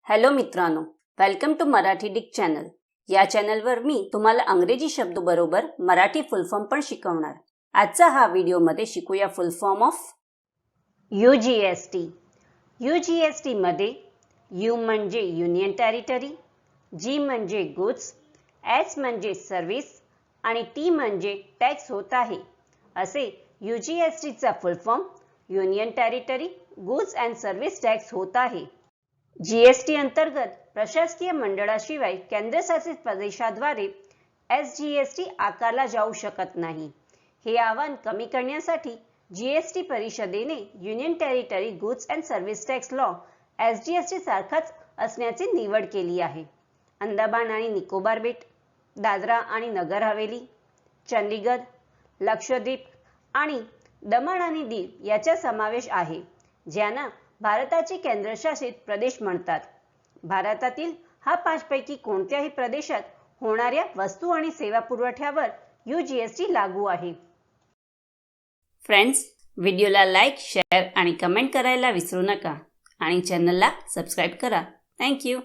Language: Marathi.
हॅलो मित्रांनो, वेलकम टू मराठी डिक चॅनल। या चॅनलवर मी तुम्हाला अंग्रेजी शब्द बरोबर मराठी फुल फॉर्म पण शिकवणार। आजचा हा व्हिडिओमध्ये शिकूया फुल फॉर्म ऑफ UGST। UGST मध्ये U म्हणजे युनियन टेरिटरी, G म्हणजे गुड्स, S म्हणजे सर्व्हिस आणि T म्हणजे टॅक्स होत आहे। असे UGST चा फुल form union territory goods and service tax होत आहे। जीएसटी अंतर्गत प्रशासकीय मंडळाशिवाय केंद्रशासित प्रदेशाद्वारे SGST आकारला जाऊ शकत नाही। हे आव्हान कमी करण्यासाठी जीएसटी परिषदेने union territory goods and service tax law SGST सारखाच असण्याची निवड केली आहे। अंदमान आणि निकोबार बेट, दादरा आणि नगर हवेली, चंदीगड, लक्षद्वीप आणि दमण आणि दीव याचा समावेश आहे, ज्यांना भारताचे केंद्रशासित प्रदेश म्हणतात। भारतातील हा 5 पैकी कोणत्याही प्रदेशात होणाऱ्या वस्तू आणि सेवा पुरवठ्यावर UGST लागू आहे। फ्रेंड्स, व्हिडिओला लाईक, शेअर आणि कमेंट करायला विसरू नका आणि चॅनलला सबस्क्राइब करा। Thank you.